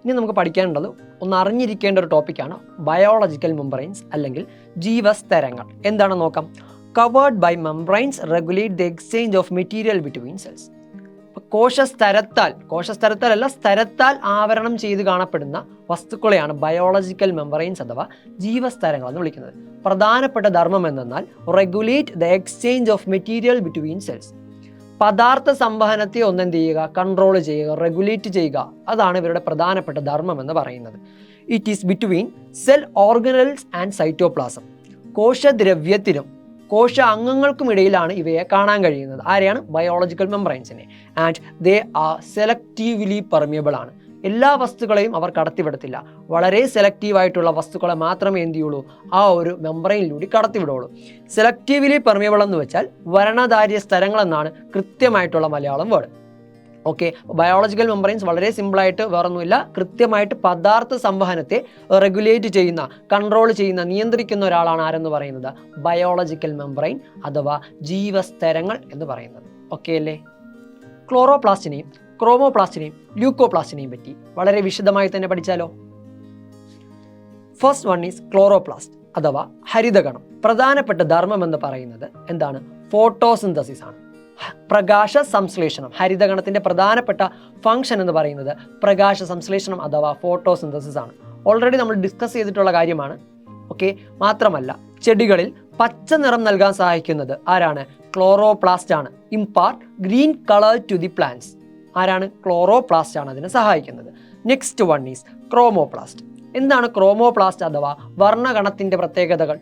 ഇനി നമുക്ക് പഠിക്കാനുള്ളത് ഒന്ന് അറിഞ്ഞിരിക്കേണ്ട ഒരു ടോപ്പിക്കാണ് ബയോളജിക്കൽ മെംബ്രെയിൻസ് അല്ലെങ്കിൽ ജീവസ്തരങ്ങൾ. എന്താണെന്ന് നോക്കാം. Covered by membranes regulate the exchange of material between cells. സ്തരത്താൽ ആവരണം ചെയ്ത് കാണപ്പെടുന്ന വസ്തുക്കളെയാണ് ബയോളജിക്കൽ മെംബ്രെയിൻസ് അഥവാ ജീവസ്തരങ്ങൾ എന്ന് വിളിക്കുന്നത്. പ്രധാനപ്പെട്ട ധർമ്മം എന്തെന്നാൽ regulate the exchange of material between cells. പദാർത്ഥ സംവഹനത്തെ ഒന്നെന്ത് ചെയ്യുക, കൺട്രോൾ ചെയ്യുക, റെഗുലേറ്റ് ചെയ്യുക. അതാണ് ഇവരുടെ പ്രധാനപ്പെട്ട ധർമ്മം എന്ന് പറയുന്നത്. It is between cell organelles and cytoplasm. കോശദ്രവ്യത്തിനും കോശ അംഗങ്ങൾക്കും ഇടയിലാണ് ഇവയെ കാണാൻ കഴിയുന്നത്. ആരെയാണ്? ബയോളജിക്കൽ മെംബ്രെയിൻസിനെ. And they are selectively permeable ആണ്. എല്ലാ വസ്തുക്കളെയും അവർ കടത്തിവിടത്തില്ല. വളരെ സെലക്റ്റീവായിട്ടുള്ള വസ്തുക്കളെ മാത്രമേ എന്ത് ചെയ്യുള്ളൂ, ആ ഒരു മെംബ്രെയിനിലൂടെ കടത്തിവിടുള്ളൂ. സെലക്റ്റീവ്ലി പെർമിയബിൾ എന്ന് വെച്ചാൽ വർണ്ണധാര്യ സ്ഥലങ്ങൾ എന്നാണ് കൃത്യമായിട്ടുള്ള Malayalam word. Okay, biological membranes വളരെ സിമ്പിളായിട്ട് വേറൊന്നുമില്ല, കൃത്യമായിട്ട് പദാർത്ഥ സംവഹനത്തെ റെഗുലേറ്റ് ചെയ്യുന്ന, കൺട്രോൾ ചെയ്യുന്ന, നിയന്ത്രിക്കുന്ന ഒരാളാണ് ആരെന്ന് പറയുന്നത്? ബയോളജിക്കൽ മെംബ്രെയിൻ അഥവാ ജീവസ്തരങ്ങൾ എന്ന് പറയുന്നത്. ഓക്കെ അല്ലേ? ക്ലോറോപ്ലാസ്റ്റിനെയും ക്രോമോപ്ലാസ്റ്റിനെയും ല്യൂക്കോപ്ലാസ്റ്റിനെയും പറ്റി വളരെ വിശദമായി തന്നെ പഠിച്ചാലോ. ഫസ്റ്റ് വൺ ഈസ് ക്ലോറോപ്ലാസ്റ്റ് അഥവാ ഹരിതകണം. പ്രധാനപ്പെട്ട ധർമ്മം എന്ന് പറയുന്നത് എന്താണ്? ഫോട്ടോസിന്തസിസ് ആണ്, പ്രകാശ സംശ്ലേഷണം. ഹരിതകണത്തിന്റെ പ്രധാനപ്പെട്ട ഫംഗ്ഷൻ എന്ന് പറയുന്നത് പ്രകാശ സംശ്ലേഷണം അഥവാ ഫോട്ടോസിന്തസിസ് ആണ്. ഓൾറെഡി നമ്മൾ ഡിസ്കസ് ചെയ്തിട്ടുള്ള കാര്യമാണ്. ഓക്കെ, മാത്രമല്ല ചെടികളിൽ പച്ച നിറം നൽകാൻ സഹായിക്കുന്നത് ആരാണ്? ക്ലോറോപ്ലാസ്റ്റ് ആണ്. Impart green colour to the plants. ആരാണ്? ക്ലോറോപ്ലാസ്റ്റ് ആണ് അതിനെ സഹായിക്കുന്നത്. Next one is chromoplast. എന്താണ് ക്രോമോപ്ലാസ്റ്റ് അഥവാ വർണ്ണകണത്തിന്റെ പ്രത്യേകതകൾ?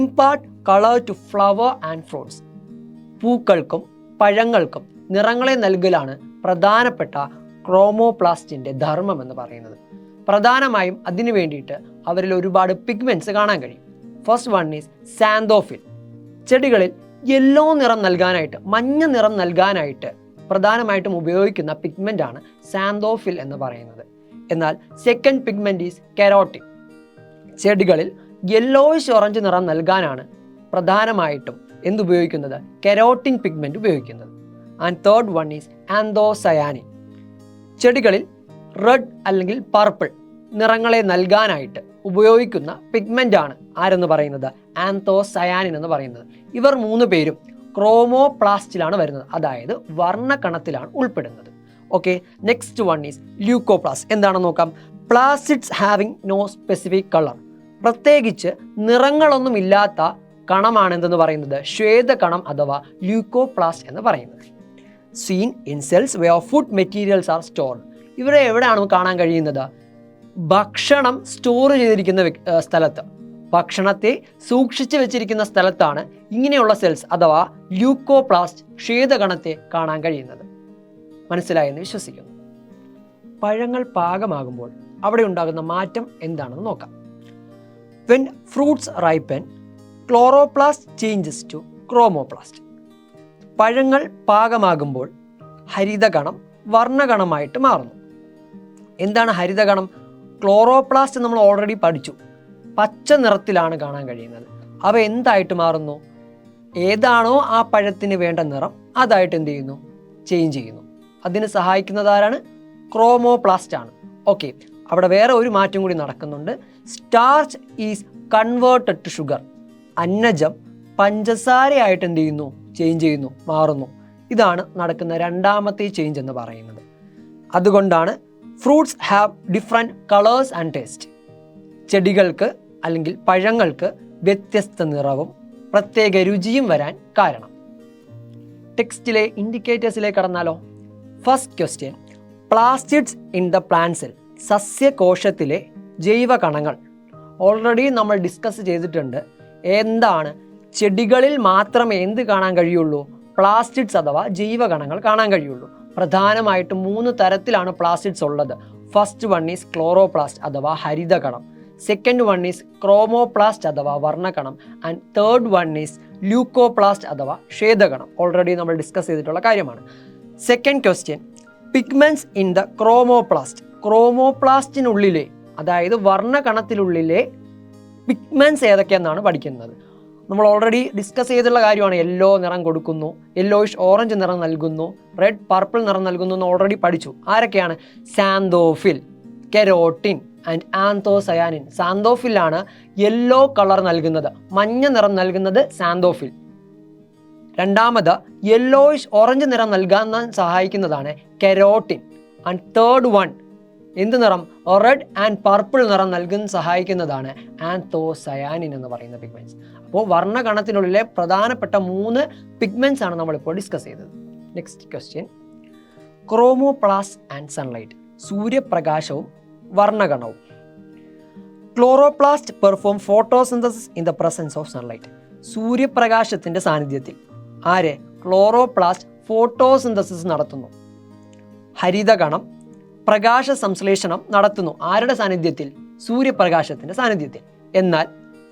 Impart colour to flower and fruits. പൂക്കൾക്കും പഴങ്ങൾക്കും നിറങ്ങളെ നൽകലാണ് പ്രധാനപ്പെട്ട ക്രോമോപ്ലാസ്റ്റിന്റെ ധർമ്മം എന്ന് പറയുന്നത്. പ്രധാനമായും അതിനു വേണ്ടിയിട്ട് അവരിൽ ഒരുപാട് പിഗ്മെന്റ്സ് കാണാൻ കഴിയും. First one is xanthophyll. ചെടികളിൽ യെല്ലോ നിറം നൽകാനായിട്ട്, മഞ്ഞ നിറം നൽകാനായിട്ട് പ്രധാനമായിട്ടും ഉപയോഗിക്കുന്ന പിഗ്മെന്റ് ആണ് സാന്തോഫിൽ എന്ന് പറയുന്നത്. എന്നാൽ സെക്കൻഡ് പിഗ്മെന്റ് ഈസ് കെരോട്ടിൻ. ചെടികളിൽ യെല്ലോയിഷ് ഓറഞ്ച് നിറം നൽകാനാണ് പ്രധാനമായിട്ടും എന്തുപയോഗിക്കുന്നത്? കെരോട്ടിൻ പിഗ്മെന്റ് ഉപയോഗിക്കുന്നത്. And third one is anthocyanin. ചെടികളിൽ റെഡ് അല്ലെങ്കിൽ പർപ്പിൾ നിറങ്ങളെ നൽകാനായിട്ട് ഉപയോഗിക്കുന്ന പിഗ്മെന്റ് ആണ് ആരെന്ന് പറയുന്നത്? ആന്തോസയാനിൻ എന്ന് പറയുന്നത്. ഇവർ മൂന്ന് പേരും ക്രോമോപ്ലാസ്റ്റിലാണ് വരുന്നത്, അതായത് വർണ്ണകണത്തിലാണ് ഉൾപ്പെടുന്നത്. Okay, next one is leucoplast. എന്താണെന്ന് നോക്കാം. Plastids having no specific colour. പ്രത്യേകിച്ച് നിറങ്ങളൊന്നും ഇല്ലാത്ത കണമാണ് എന്തെന്ന് പറയുന്നത്? ശ്വേതകണം അഥവാ ല്യൂക്കോപ്ലാസ്റ്റ് എന്ന് പറയുന്നത്. Seen in cells where food materials are stored. ഇവരെ എവിടെയാണ് കാണാൻ കഴിയുന്നത്? ഭക്ഷണം സ്റ്റോർ ചെയ്തിരിക്കുന്ന സ്ഥലത്ത്, ഭക്ഷണത്തെ സൂക്ഷിച്ചു വെച്ചിരിക്കുന്ന സ്ഥലത്താണ് ഇങ്ങനെയുള്ള സെൽസ് അഥവാ ല്യൂക്കോപ്ലാസ്റ്റ് ശ്വേതകണത്തെ കാണാൻ കഴിയുന്നത്. മനസ്സിലായെന്ന് വിശ്വസിക്കുന്നു. പഴങ്ങൾ പാകമാകുമ്പോൾ അവിടെ ഉണ്ടാകുന്ന മാറ്റം എന്താണെന്ന് നോക്കാം. When fruits ripen, chloroplast changes to chromoplast. പഴങ്ങൾ പാകമാകുമ്പോൾ ഹരിതകണം വർണ്ണകണമായിട്ട് മാറുന്നു. എന്താണ് ഹരിതകണം? ക്ലോറോപ്ലാസ്റ്റ് നമ്മൾ ഓൾറെഡി പഠിച്ചു, പച്ച നിറത്തിലാണ് കാണാൻ കഴിയുന്നത്. അവ എന്തായിട്ട് മാറുന്നു? ഏതാണോ ആ പഴത്തിന് വേണ്ട നിറം അതായിട്ട് എന്ത് ചെയ്യുന്നു? ചേഞ്ച് ചെയ്യുന്നു. അതിന് സഹായിക്കുന്നത് ആരാണ്? ക്രോമോപ്ലാസ്റ്റ് ആണ്. ഓക്കെ, അവിടെ വേറെ ഒരു മാറ്റം കൂടി നടക്കുന്നുണ്ട്. Starch is converted to sugar. അന്നജം പഞ്ചസാരയായിട്ട് എന്ത് ചെയ്യുന്നു? ചേഞ്ച് ചെയ്യുന്നു, മാറുന്നു. ഇതാണ് നടക്കുന്ന രണ്ടാമത്തെ ചേഞ്ച് എന്ന് പറയുന്നത്. അതുകൊണ്ടാണ് fruits have different colours and taste. ചെടികൾക്ക് അല്ലെങ്കിൽ പഴങ്ങൾക്ക് വ്യത്യസ്ത നിറവും പ്രത്യേക രുചിയും വരാൻ കാരണം. ടെക്സ്റ്റിലെ ഇൻഡിക്കേറ്റേഴ്സിലേക്ക് കടന്നാലോ. First question, plastids in the plant cell. സസ്യകോശത്തിലെ ജൈവകണങ്ങൾ ഓൾറെഡി നമ്മൾ ഡിസ്കസ് ചെയ്തിട്ടുണ്ട്. എന്താണ്? ചെടികളിൽ മാത്രമേ എന്ത് കാണാൻ കഴിയുള്ളൂ? പ്ലാസ്റ്റിഡ്സ് അഥവാ ജൈവകണങ്ങൾ കാണാൻ കഴിയുള്ളൂ. പ്രധാനമായിട്ടും 3 തരത്തിലാണ് പ്ലാസ്റ്റിഡ്സ് ഉള്ളത്. ഫസ്റ്റ് വൺ ഈസ് ക്ലോറോപ്ലാസ്റ്റ് അഥവാ ഹരിതകണം. സെക്കൻഡ് വൺ ഈസ് ക്രോമോപ്ലാസ്റ്റ് അഥവാ വർണ്ണകണം. And third one is leucoplast അഥവാ ശ്വേതകണം. ഓൾറെഡി നമ്മൾ ഡിസ്കസ് ചെയ്തിട്ടുള്ള കാര്യമാണ്. Second question, pigments in the chromoplast. ക്രോമോപ്ലാസ്റ്റിനുള്ളിലെ, അതായത് വർണ്ണകണത്തിനുള്ളിലെ പിഗ്മെന്റ്സ് ഏതൊക്കെയെന്നാണ് പഠിക്കുന്നത്. നമ്മൾ ഓൾറെഡി ഡിസ്കസ് ചെയ്തിട്ടുള്ള കാര്യമാണ്. യെല്ലോ നിറം കൊടുക്കുന്നു, യെല്ലോയിഷ് ഓറഞ്ച് നിറം നൽകുന്നു, റെഡ് പർപ്പിൾ നിറം നൽകുന്നു എന്ന് ഓൾറെഡി പഠിച്ചു. ആരൊക്കെയാണ്? Xanthophyll, carotene and anthocyanin. സാന്തോഫിലാണ് യെല്ലോ കളർ നൽകുന്നത്, മഞ്ഞ നിറം നൽകുന്നത് സാന്തോഫിൽ. രണ്ടാമത് യെല്ലോയിഷ് ഓറഞ്ച് നിറം നൽകാൻ സഹായിക്കുന്നതാണ് കെരോട്ടിൻ. ആൻഡ് തേർഡ് വൺ എന്ത് നിറം? റെഡ് ആൻഡ് പർപ്പിൾ നിറം നൽകുന്ന സഹായിക്കുന്നതാണ് ആന്തോസയാനിൻ എന്ന് പറയുന്ന പിഗ്മെന്റ്സ്. അപ്പോൾ വർണ്ണകണത്തിനുള്ളിലെ പ്രധാനപ്പെട്ട 3 പിഗ്മെന്റ്സ് ആണ് നമ്മളിപ്പോൾ ഡിസ്കസ് ചെയ്തത്. Next question, chromoplast and sunlight. സൂര്യപ്രകാശവും വർണ്ണകണവും. Chloroplast perform photosynthesis in the presence of sunlight. സൂര്യപ്രകാശത്തിന്റെ സാന്നിധ്യത്തിൽ ആര്? ക്ലോറോപ്ലാസ്റ്റ് ഫോട്ടോസിന്തസിസ് നടത്തുന്നു. ഹരിതകണം പ്രകാശ സംശ്ലേഷണം നടത്തുന്നു. ആരുടെ സാന്നിധ്യത്തിൽ? സൂര്യപ്രകാശത്തിന്റെ സാന്നിധ്യത്തിൽ. എന്നാൽ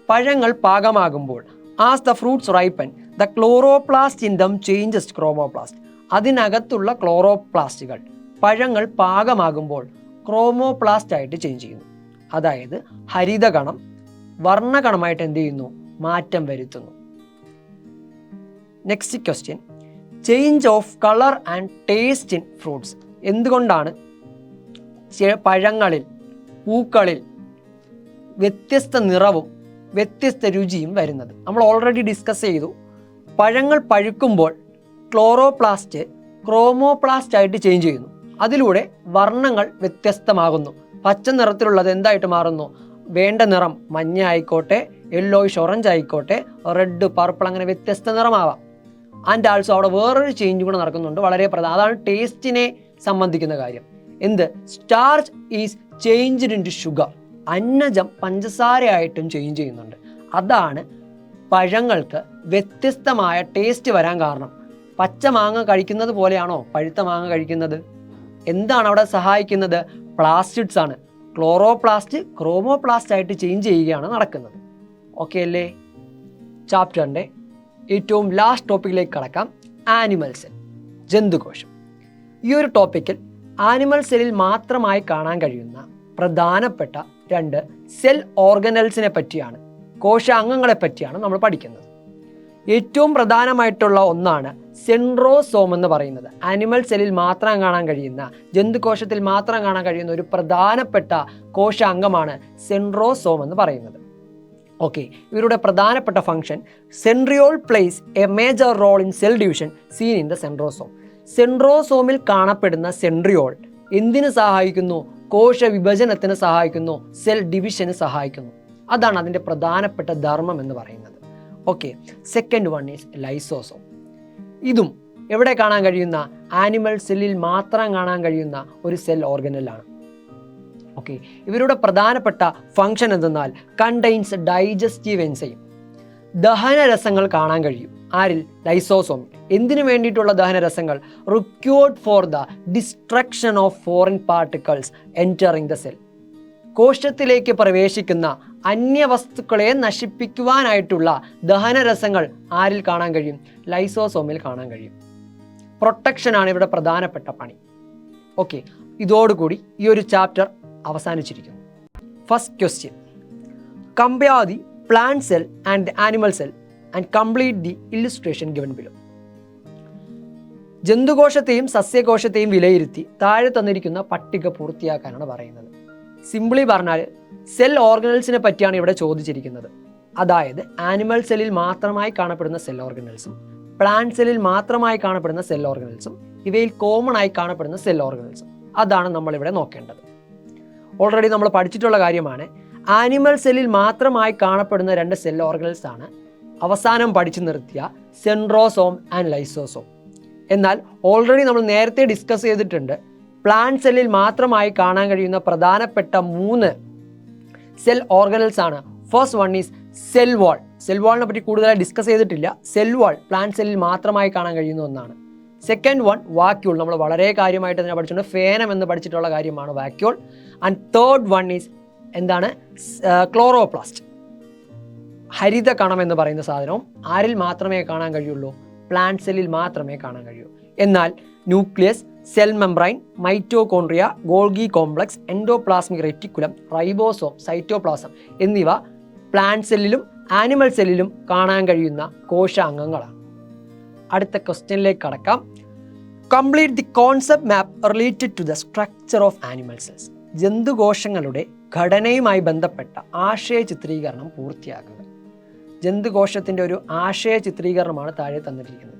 പഴങ്ങൾ പാകമാകുമ്പോൾ as the fruits ripen the chloroplast in them changes chromoplast. അതിനകത്തുള്ള ക്ലോറോപ്ലാസ്റ്റുകൾ പഴങ്ങൾ പാകമാകുമ്പോൾ ക്രോമോപ്ലാസ്റ്റ് ആയിട്ട് ചേഞ്ച് ചെയ്യുന്നു. അതായത് ഹരിതകണം വർണ്ണകണമായിട്ട് എന്ത് ചെയ്യുന്നു? മാറ്റം വരുത്തുന്നു. Next question, change of colour and taste in fruits. എന്തുകൊണ്ടാണ് പഴങ്ങളിൽ പൂക്കളിൽ വ്യത്യസ്ത നിറവും വ്യത്യസ്ത രുചിയും വരുന്നത്? നമ്മൾ ഓൾറെഡി ഡിസ്കസ് ചെയ്തു. പഴങ്ങൾ പഴുക്കുമ്പോൾ ക്ലോറോപ്ലാസ്റ്റ് ക്രോമോപ്ലാസ്റ്റ് ആയിട്ട് ചേഞ്ച് ചെയ്യുന്നു. അതിലൂടെ വർണ്ണങ്ങൾ വ്യത്യസ്തമാകുന്നു. പച്ച നിറത്തിലുള്ളത് എന്തായിട്ട് മാറുന്നു? വേണ്ട നിറം മഞ്ഞ ആയിക്കോട്ടെ, യെല്ലോയിഷ് ഓറഞ്ച് ആയിക്കോട്ടെ, റെഡ് പർപ്പിൾ, അങ്ങനെ വ്യത്യസ്ത നിറമാവാം. ആൻഡ് ആൾസോ അവിടെ വേറൊരു ചേഞ്ച് കൂടെ നടക്കുന്നുണ്ട്, വളരെ പ്രധാനം. അതാണ് ടേസ്റ്റിനെ സംബന്ധിക്കുന്ന കാര്യം. എന്ത്? Starch is changed into sugar. അന്നജം പഞ്ചസാരയായിട്ടും ചേഞ്ച് ചെയ്യുന്നുണ്ട്. അതാണ് പഴങ്ങൾക്ക് വ്യത്യസ്തമായ ടേസ്റ്റ് വരാൻ കാരണം. പച്ച മാങ്ങ കഴിക്കുന്നത് പോലെയാണോ പഴുത്ത മാങ്ങ കഴിക്കുന്നത്? എന്താണ് അവിടെ സഹായിക്കുന്നത്? പ്ലാസ്റ്റിഡ്സ് ആണ്. ക്ലോറോപ്ലാസ്റ്റ് ക്രോമോപ്ലാസ്റ്റ് ആയിട്ട് ചേഞ്ച് ചെയ്യുകയാണ് നടക്കുന്നത്. ഓക്കെ അല്ലേ? ചാപ്റ്ററിൻ്റെ ഏറ്റവും ലാസ്റ്റ് ടോപ്പിക്കിലേക്ക് കടക്കാം. ആനിമൽ സെൽ, ജന്തുകോശം. ഈ ഒരു ടോപ്പിക്കിൽ ആനിമൽ സെല്ലിൽ മാത്രമായി കാണാൻ കഴിയുന്ന പ്രധാനപ്പെട്ട 2 സെൽ ഓർഗനൽസിനെ പറ്റിയാണ്, കോശാംഗങ്ങളെ പറ്റിയാണ് നമ്മൾ പഠിക്കുന്നത്. ഏറ്റവും പ്രധാനമായിട്ടുള്ള ഒന്നാണ് സെൻട്രോസോം എന്ന് പറയുന്നത്. ആനിമൽ സെല്ലിൽ മാത്രം കാണാൻ കഴിയുന്ന, ജന്തുകോശത്തിൽ മാത്രം കാണാൻ കഴിയുന്ന ഒരു പ്രധാനപ്പെട്ട കോശാംഗമാണ് സെൻട്രോസോം എന്ന് പറയുന്നത്. ഓക്കെ, ഇവരുടെ പ്രധാനപ്പെട്ട function, centriole plays a major role in cell division seen in the centrosome. സെൻട്രോസോമിൽ കാണപ്പെടുന്ന സെൻട്രിയോൾ എന്തിനു സഹായിക്കുന്നു? കോശ വിഭജനത്തിന് സഹായിക്കുന്നു, സെൽ ഡിവിഷന് സഹായിക്കുന്നു. അതാണ് അതിൻ്റെ പ്രധാനപ്പെട്ട ധർമ്മം എന്ന് പറയുന്നത്. Okay, second one is lysosome. ഇതും എവിടെ കാണാൻ കഴിയുന്ന? ആനിമൽ സെല്ലിൽ മാത്രം കാണാൻ കഴിയുന്ന ഒരു സെൽ ഓർഗനലാണ്. ഓക്കെ, ഇവരുടെ പ്രധാനപ്പെട്ട ഫംഗ്ഷൻ എന്തെന്നാൽ കണ്ടെയ്ൻസ് ഡൈജസ്റ്റീവ് എൻസൈം. ദഹനരസങ്ങൾ കാണാൻ കഴിയും. ആരിൽ? ലൈസോസോമിൽ. എന്തിനു വേണ്ടിയിട്ടുള്ള ദഹനരസങ്ങൾ? Required for the destruction of foreign particles entering the cell. കോശത്തിലേക്ക് പ്രവേശിക്കുന്ന അന്യവസ്തുക്കളെ നശിപ്പിക്കുവാനായിട്ടുള്ള ദഹനരസങ്ങൾ ആരിൽ കാണാൻ കഴിയും? ലൈസോസോമിൽ കാണാൻ കഴിയും. പ്രൊട്ടക്ഷനാണ് ഇവിടെ പ്രധാനപ്പെട്ട പണി. ഓക്കെ, ഇതോടുകൂടി ഈ ഒരു ചാപ്റ്റർ അവസാനിച്ചിരിക്കുന്നു. First question, compare the plant cell and the animal cell and complete the illustration given below. ജന്തുകോശത്തെയും സസ്യകോശത്തെയും വിലയിരുത്തി താഴെ തന്നിരിക്കുന്ന പട്ടിക പൂർത്തിയാക്കാനാണ് പറയുന്നത്. സിംപിളി പറഞ്ഞാൽ സെൽ ഓർഗനൽസിനെ പറ്റിയാണ് ഇവിടെ ചോദിച്ചിരിക്കുന്നത്. അതായത് ആനിമൽ സെല്ലിൽ മാത്രമായി കാണപ്പെടുന്ന സെൽ ഓർഗനൽസും പ്ലാന്റ് സെല്ലിൽ മാത്രമായി കാണപ്പെടുന്ന സെൽ ഓർഗനൽസും ഇവയിൽ കോമൺ ആയി കാണപ്പെടുന്ന സെൽ ഓർഗനൽസും. അതാണ് നമ്മളിവിടെ നോക്കേണ്ടത്. ഓൾറെഡി നമ്മൾ പഠിച്ചിട്ടുള്ള കാര്യമാണ്. ആനിമൽ സെല്ലിൽ മാത്രമായി കാണപ്പെടുന്ന 2 സെൽ ഓർഗനൽസ് ആണ് അവസാനം പഠിച്ചു നിർത്തിയ സെൻട്രോസോം ആൻഡ് ലൈസോസോം. എന്നാൽ ഓൾറെഡി നമ്മൾ നേരത്തെ ഡിസ്കസ് ചെയ്തിട്ടുണ്ട്, പ്ലാന്റ് സെല്ലിൽ മാത്രമായി കാണാൻ കഴിയുന്ന പ്രധാനപ്പെട്ട 3 സെൽ ഓർഗനൽസ് ആണ്. First one is cell wall. Cell വാളിനെ പറ്റി കൂടുതലായി ഡിസ്കസ് ചെയ്തിട്ടില്ല. സെൽ വാൾ പ്ലാന്റ് സെല്ലിൽ മാത്രമായി കാണാൻ കഴിയുന്ന ഒന്നാണ്. Second one vacuole. നമ്മൾ വളരെ കാര്യമായിട്ട് തന്നെ പഠിച്ചിട്ടുണ്ട്. ഫേനം എന്ന് പഠിച്ചിട്ടുള്ള കാര്യമാണ് vacuole. And third one is എന്താണ്? ക്ലോറോപ്ലാസ്റ്റ്. ഹരിത കണം എന്ന് പറയുന്ന സാധനവും ആരിൽ മാത്രമേ കാണാൻ കഴിയുള്ളൂ? പ്ലാന്റ് സെല്ലിൽ മാത്രമേ കാണാൻ കഴിയൂ. എന്നാൽ nucleus, cell membrane, mitochondria, Golgi complex, endoplasmic reticulum, ribosome, cytoplasm എന്നിവ പ്ലാന്റ് സെല്ലിലും ആനിമൽ സെല്ലിലും കാണാൻ കഴിയുന്ന കോശാംഗങ്ങളാണ്. അടുത്ത ക്വസ്റ്റ്യനിലേക്ക് കടക്കാം. Complete the concept map related to the structure of animal cells. ജന്തുകോശങ്ങളുടെ ഘടനയുമായി ബന്ധപ്പെട്ട ആശയ ചിത്രീകരണം പൂർത്തിയാക്കുക. ജന്തുകോശത്തിൻ്റെ ഒരു ആശയ ചിത്രീകരണമാണ് താഴെ തന്നിരിക്കുന്നത്.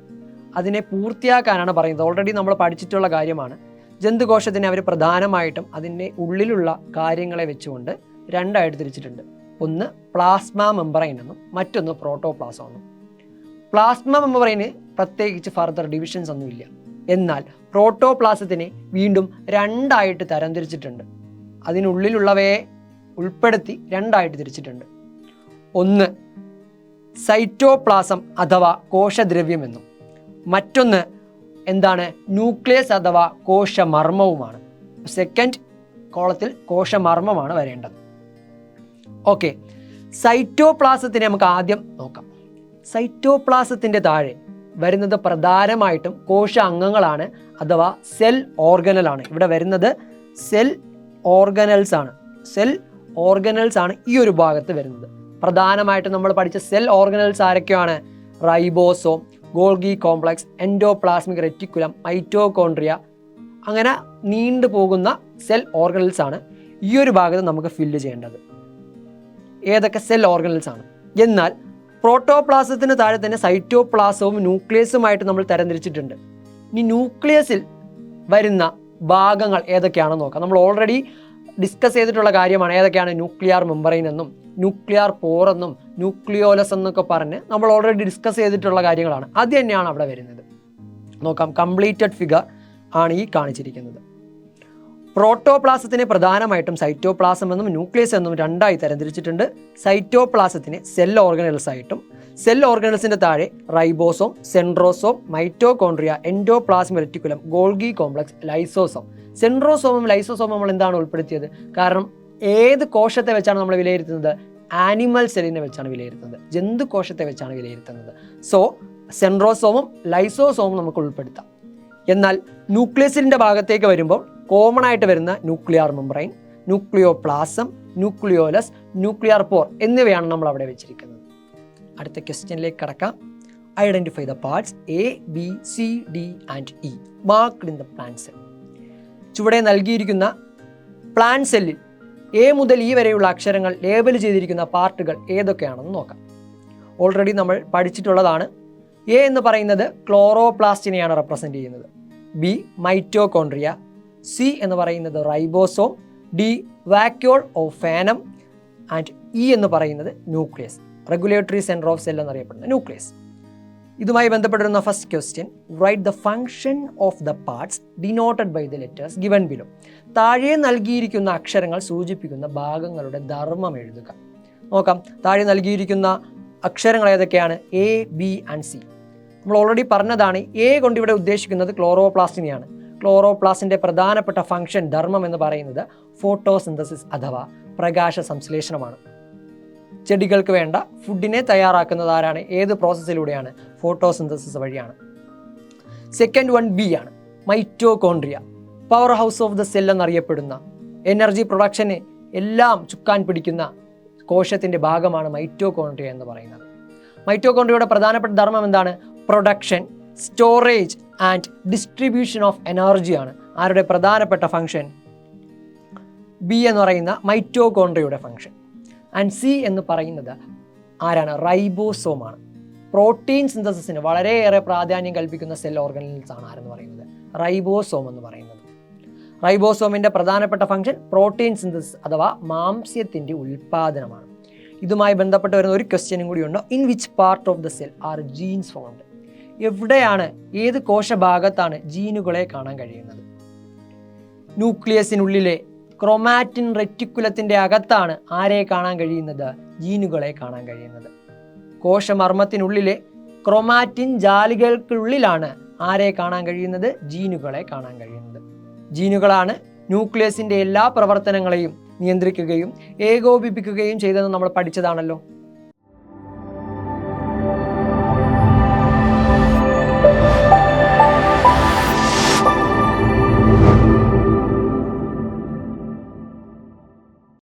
അതിനെ പൂർത്തിയാക്കാനാണ് പറയുന്നത്. ഓൾറെഡി നമ്മൾ പഠിച്ചിട്ടുള്ള കാര്യമാണ്. ജന്തുകോശത്തിനെ അവർ പ്രധാനമായിട്ടും അതിൻ്റെ ഉള്ളിലുള്ള കാര്യങ്ങളെ വെച്ചുകൊണ്ട് രണ്ടായിട്ട് തിരിച്ചിട്ടുണ്ട്. ഒന്ന് പ്ലാസ്മ മെംബ്രെയിൻ എന്നും മറ്റൊന്ന് പ്രോട്ടോപ്ലാസം എന്നും. പ്ലാസ്മ മെംബ്രെയിന് പ്രത്യേകിച്ച് ഫർദർ ഡിവിഷൻസ് ഒന്നുമില്ല. എന്നാൽ പ്രോട്ടോപ്ലാസത്തിനെ വീണ്ടും രണ്ടായിട്ട് തരംതിരിച്ചിട്ടുണ്ട്. അതിനുള്ളിലുള്ളവയെ ഉൾപ്പെടുത്തി രണ്ടായിട്ട് തിരിച്ചിട്ടുണ്ട്. ഒന്ന് സൈറ്റോപ്ലാസം അഥവാ കോശദ്രവ്യം എന്നും മറ്റൊന്ന് എന്താണ് ന്യൂക്ലിയസ് അഥവാ കോശമർമ്മവുമാണ്. സെക്കൻഡ് കോളത്തിൽ കോശമർമ്മമാണ് വരേണ്ടത്. ഓക്കെ, സൈറ്റോപ്ലാസത്തിനെ നമുക്ക് ആദ്യം നോക്കാം. സൈറ്റോപ്ലാസത്തിൻ്റെ താഴെ വരുന്നത് പ്രധാനമായിട്ടും കോശ അംഗങ്ങളാണ് അഥവാ സെൽ ഓർഗനലാണ്. ഇവിടെ വരുന്നത് സെൽ ഓർഗനൽസ് ആണ്. സെൽ ഓർഗനൽസ് ആണ് ഈ ഒരു ഭാഗത്ത് വരുന്നത്. പ്രധാനമായിട്ടും നമ്മൾ പഠിച്ച സെൽ ഓർഗനൽസ് ആരൊക്കെയാണ്? Ribosome, Golgi complex, endoplasmic reticulum, mitochondria, അങ്ങനെ നീണ്ടു പോകുന്ന സെൽ ഓർഗനൽസ് ആണ് ഈ ഒരു ഭാഗത്ത് നമുക്ക് ഫില്ല് ചെയ്യേണ്ടത്. ഏതൊക്കെ സെൽ ഓർഗനൽസ് ആണ്? എന്നാൽ പ്രോട്ടോപ്ലാസത്തിന് താഴെ തന്നെ സൈറ്റോപ്ലാസവും ന്യൂക്ലിയസുമായിട്ട് നമ്മൾ തരംതിരിച്ചിട്ടുണ്ട്. ഇനി ന്യൂക്ലിയസിൽ വരുന്ന ഭാഗങ്ങൾ ഏതൊക്കെയാണെന്ന് നോക്കാം. നമ്മൾ ഓൾറെഡി ഡിസ്കസ് ചെയ്തിട്ടുള്ള കാര്യമാണ്. ഏതൊക്കെയാണ്? ന്യൂക്ലിയർ മെംബ്രെയിൻ എന്നും ന്യൂക്ലിയർ പോർ എന്നും ന്യൂക്ലിയോലസ് എന്നൊക്കെ പറഞ്ഞ് നമ്മൾ ഓൾറെഡി ഡിസ്കസ് ചെയ്തിട്ടുള്ള കാര്യങ്ങളാണ്. അത് തന്നെയാണ് അവിടെ വരുന്നത്. നോക്കാം, കംപ്ലീറ്റഡ് ഫിഗർ ആണ് ഈ കാണിച്ചിരിക്കുന്നത്. പ്രോട്ടോപ്ലാസത്തിനെ പ്രധാനമായിട്ടും സൈറ്റോപ്ലാസം എന്നും ന്യൂക്ലിയസ് എന്നും രണ്ടായി തരംതിരിച്ചിട്ടുണ്ട്. സൈറ്റോപ്ലാസത്തിനെ സെൽ ഓർഗനൽസ് ആയിട്ടും സെൽ ഓർഗനൽസിൻ്റെ താഴെ ribosome, centrosome, mitochondria, endoplasmic reticulum, Golgi complex, lysosome. സെൻട്രോസോമും ലൈസോസോമും നമ്മൾ എന്താണ് ഉൾപ്പെടുത്തിയത്? കാരണം ഏത് കോശത്തെ വെച്ചാണ് നമ്മൾ വിലയിരുത്തുന്നത്? ആനിമൽ സെല്ലിനെ വെച്ചാണ് വിലയിരുത്തുന്നത്, ജന്തുകോശത്തെ വെച്ചാണ് വിലയിരുത്തുന്നത്. സോ സെൻട്രോസോമും ലൈസോസോമും നമുക്ക് ഉൾപ്പെടുത്താം. എന്നാൽ ന്യൂക്ലിയസിൻ്റെ ഭാഗത്തേക്ക് വരുമ്പോൾ കോമൺ ആയിട്ട് വരുന്ന nuclear membrane, nucleoplasm, nucleolus, nuclear pore എന്നിവയാണ് നമ്മൾ അവിടെ വെച്ചിരിക്കുന്നത്. അടുത്ത ക്വസ്റ്റ്യനിലേക്ക് കടക്കാം. Identify the parts A, B, C, D and E marked in the plant cell. ചുവടെ നൽകിയിരിക്കുന്ന പ്ലാന്റ് സെല്ലിൽ എ മുതൽ ഇ വരെയുള്ള അക്ഷരങ്ങൾ ലേബൽ ചെയ്തിരിക്കുന്ന പാർട്ടുകൾ ഏതൊക്കെയാണെന്ന് നോക്കാം. ഓൾറെഡി നമ്മൾ പഠിച്ചിട്ടുള്ളതാണ്. എ എന്ന് പറയുന്നത് ക്ലോറോപ്ലാസ്റ്റിനെയാണ് റെപ്രസെൻ്റ് ചെയ്യുന്നത്. ബി മൈറ്റോകോൺട്രിയ, സി എന്ന് പറയുന്നത് റൈബോസോം, ഡി വാക്യൂൾ ഓഫ് ഫാനം ആൻഡ് ഇ എന്ന് പറയുന്നത് nucleus, regulatory centre of cell എന്നറിയപ്പെടുന്ന ന്യൂക്ലിയസ്. ഇതുമായി ബന്ധപ്പെട്ടിരുന്ന first question, write the function of the parts denoted by the letters given below. താഴെ നൽകിയിരിക്കുന്ന അക്ഷരങ്ങൾ സൂചിപ്പിക്കുന്ന ഭാഗങ്ങളുടെ ധർമ്മം എഴുതുക. നോക്കാം, താഴെ നൽകിയിരിക്കുന്ന അക്ഷരങ്ങൾ ഏതൊക്കെയാണ്? A, B and C. നമ്മൾ ഓൾറെഡി പറഞ്ഞതാണ്. എ കൊണ്ട് ഇവിടെ ഉദ്ദേശിക്കുന്നത് ക്ലോറോപ്ലാസ്റ്റിനെയാണ്. ക്ലോറോപ്ലാസ്റ്റിൻ്റെ പ്രധാനപ്പെട്ട ഫംഗ്ഷൻ, ധർമ്മം എന്ന് പറയുന്നത് ഫോട്ടോസിന്തസിസ് അഥവാ പ്രകാശ സംശ്ലേഷണമാണ്. ചെടികൾക്ക് വേണ്ട ഫുഡിനെ തയ്യാറാക്കുന്നത് ആരാണ്? ഏത് പ്രോസസ്സിലൂടെയാണ്? ഫോട്ടോസിന്തസിസ് വഴിയാണ്. സെക്കൻഡ് വൺ ബി ആണ്, mitochondria. Power house of the cell എന്നറിയപ്പെടുന്ന, എനർജി പ്രൊഡക്ഷന് എല്ലാം ചുക്കാൻ പിടിക്കുന്ന കോശത്തിൻ്റെ ഭാഗമാണ് മൈറ്റോകോൺട്രിയ എന്ന് പറയുന്നത്. മൈറ്റോകോൺട്രിയയുടെ പ്രധാനപ്പെട്ട ധർമ്മം എന്താണ്? Production, storage and distribution of എനർജിയാണ് ആരുടെ പ്രധാനപ്പെട്ട ഫംഗ്ഷൻ? ബി എന്ന് പറയുന്ന മൈറ്റോകോൺട്രിയയുടെ ഫംഗ്ഷൻ. ആൻഡ് സി എന്ന് പറയുന്നത് ആരാണ്? റൈബോസോമാണ്. പ്രോട്ടീൻ സിന്തസിസിന് വളരെയേറെ പ്രാധാന്യം കൽപ്പിക്കുന്ന സെൽ ഓർഗനൽസ് ആണ് ആരെന്ന് പറയുന്നത്? റൈബോസോം എന്ന് പറയുന്നത്. റൈബോസോമിൻ്റെ പ്രധാനപ്പെട്ട ഫംഗ്ഷൻ പ്രോട്ടീൻ സിന്തസിസ് അഥവാ മാംസ്യത്തിൻ്റെ ഉൽപ്പാദനമാണ്. ഇതുമായി ബന്ധപ്പെട്ട് വരുന്ന ഒരു ക്വസ്റ്റ്യനും കൂടിയുണ്ട്. In which part of the cell are genes found? എവിടെയാണ്, ഏത് കോശഭാഗത്താണ് ജീനുകളെ കാണാൻ കഴിയുന്നത്? ന്യൂക്ലിയസിനുള്ളിലെ ക്രോമാറ്റിൻ റെറ്റിക്കുലത്തിൻ്റെ അകത്താണ് ആരെ കാണാൻ കഴിയുന്നത്? ജീനുകളെ കാണാൻ കഴിയുന്നത്. കോശമർമ്മത്തിനുള്ളിലെ ക്രോമാറ്റിൻ ജാലികൾക്കുള്ളിലാണ് ആരെ കാണാൻ കഴിയുന്നത്? ജീനുകളെ കാണാൻ കഴിയുന്നത്. ജീനുകളാണ് ന്യൂക്ലിയസിൻ്റെ എല്ലാ പ്രവർത്തനങ്ങളെയും നിയന്ത്രിക്കുകയും ഏകോപിപ്പിക്കുകയും ചെയ്തതെന്ന് നമ്മൾ പഠിച്ചതാണല്ലോ.